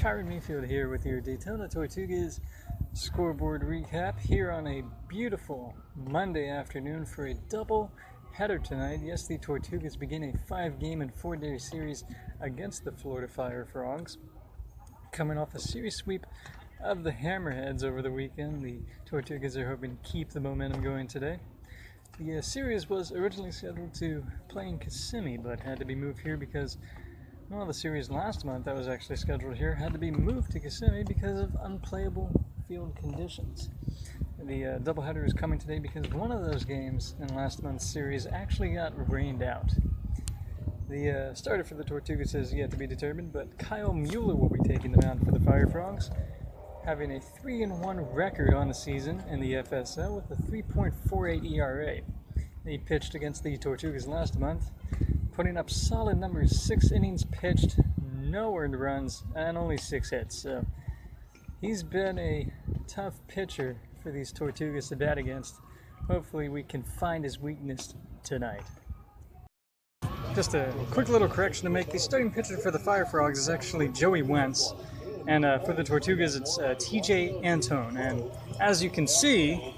Kyron Mayfield here with your Daytona Tortugas scoreboard recap here on a beautiful Monday afternoon for a double header tonight. Yes, the Tortugas begin a 5-game and 4-day series against the Florida Fire Frogs. Coming off a series sweep of the Hammerheads over the weekend, the Tortugas are hoping to keep the momentum going today. The series was originally scheduled to play in Kissimmee, but had to be moved here because the series last month that was actually scheduled here had to be moved to Kissimmee because of unplayable field conditions. The doubleheader is coming today because one of those games in last month's series actually got rained out. The starter for the Tortugas is yet to be determined, but Kyle Mueller will be taking the mound for the Fire Frogs, having a 3-1 record on the season in the FSL with a 3.48 ERA. He pitched against the Tortugas last month, putting up solid numbers: 6 innings pitched, no earned runs, and only 6 hits. So he's been a tough pitcher for these Tortugas to bat against. Hopefully we can find his weakness tonight. Just a quick little correction to make. The starting pitcher for the Fire Frogs is actually Joey Wentz, and for the Tortugas it's TJ Antone. And as you can see,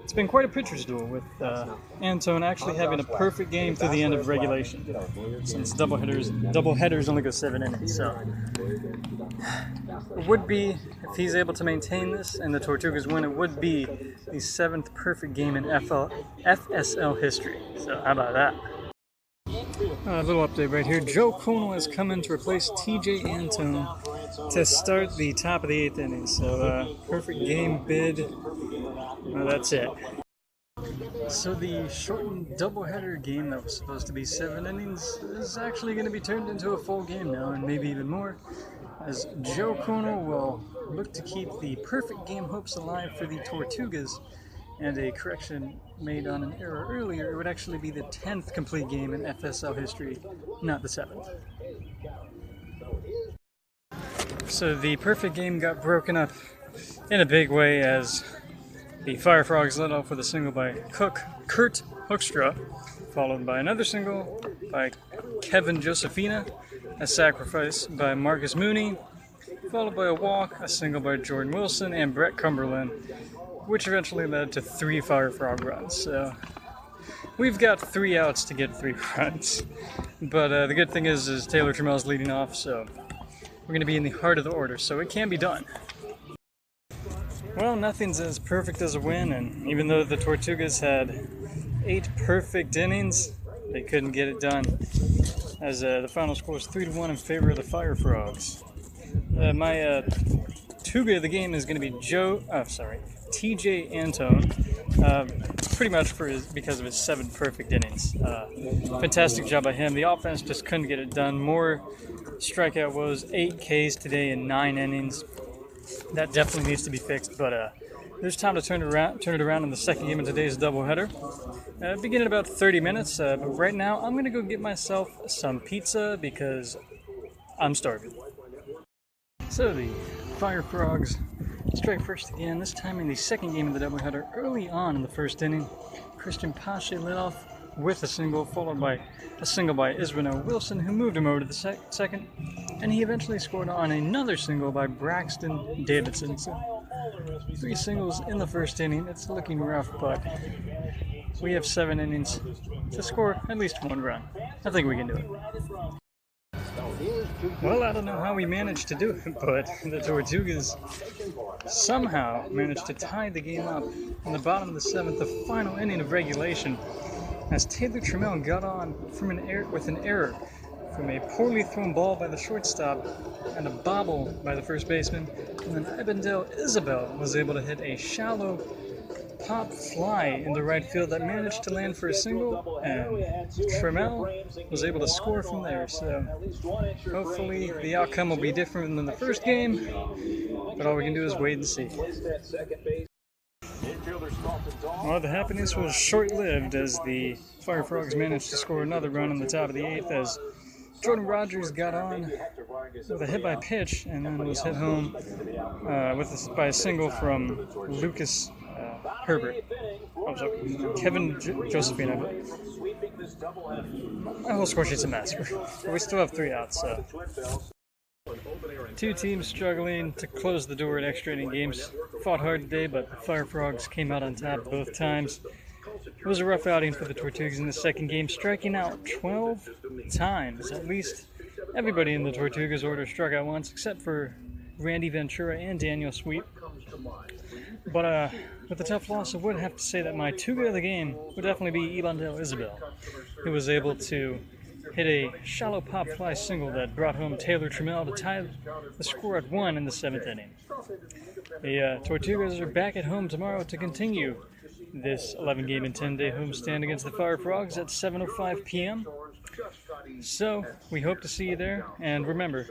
it's been quite a pitcher's duel, with Antone actually having a perfect game through the end of regulation, since doubleheaders only go 7 innings. So it would be, if he's able to maintain this and the Tortugas win, it would be the 7th perfect game in FSL history. So how about that? A little update right here. Joe Conal has come in to replace TJ Antone to start the top of the 8th inning. So perfect game bid. That's it. So the shortened doubleheader game that was supposed to be 7 innings is actually going to be turned into a full game now, and maybe even more, as Joe Conal will look to keep the perfect game hopes alive for the Tortugas. And a correction made on an error earlier, it would actually be the 10th complete game in FSL history, not the 7th. So the perfect game got broken up in a big way as the Fire Frogs led off with a single by Kurt Hoekstra, followed by another single by Kevin Josefina, a sacrifice by Marcus Mooney, followed by a walk, a single by Jordan Wilson and Brett Cumberland, which eventually led to 3 Fire Frog runs. So we've got 3 outs to get 3 runs. But the good thing is Taylor Trammell's leading off, so we're going to be in the heart of the order, so it can be done. Well, nothing's as perfect as a win, and even though the Tortugas had 8 perfect innings, they couldn't get it done, as the final score is 3-1 in favor of the Fire Frogs. My Tuga of the game is going to be TJ Antone, pretty much because of his 7 perfect innings. Fantastic job by him. The offense just couldn't get it done. More strikeout woes, 8 Ks today in 9 innings. That definitely needs to be fixed, but there's time to turn it around in the second game of today's doubleheader. Begin in about 30 minutes, but right now I'm going to go get myself some pizza because I'm starving. So the Fire Frogs strike first again, this time in the second game of the doubleheader. Early on in the first inning, Christian Pache led off with a single, followed by a single by Israel Wilson, who moved him over to the second, and he eventually scored on another single by Braxton Davidson. So 3 singles in the first inning. It's looking rough, but we have 7 innings to score at least 1 run. I think we can do it. Well, I don't know how we managed to do it, but the Tortugas somehow managed to tie the game up in the bottom of the 7th, the final inning of regulation, as Taylor Trammell got on with an error from a poorly thrown ball by the shortstop and a bobble by the first baseman, and then Ibendale Isabel was able to hit a shallow pop fly in the right field that managed to land for a single, and Trammell was able to score from there. So hopefully the outcome will be different than the first game, but all we can do is wait and see. Well, the happiness was short-lived as the Fire Frogs managed to score another run in the top of the 8th as Jordan Rogers got on with a hit by pitch and then was hit home by a single from Lucas Herbert. Kevin Josephine, I believe. My whole score sheet's a mess, but we still have 3 outs, so. 2 teams struggling to close the door at extra inning games. Fought hard today, but the Fire Frogs came out on top both times. It was a rough outing for the Tortugas in the second game, striking out 12 times. At least everybody in the Tortugas order struck out once, except for Randy Ventura and Daniel Sweet. But with the tough loss, I would have to say that my Tuga of the game would definitely be Ibandel Isabel, who was able to hit a shallow pop fly single that brought home Taylor Trammell to tie the score at 1 in the 7th inning. The Tortugas are back at home tomorrow to continue this 11-game and 10-day homestand against the Fire Frogs at 7:05 p.m. So we hope to see you there, and remember,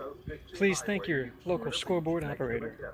please thank your local scoreboard operator.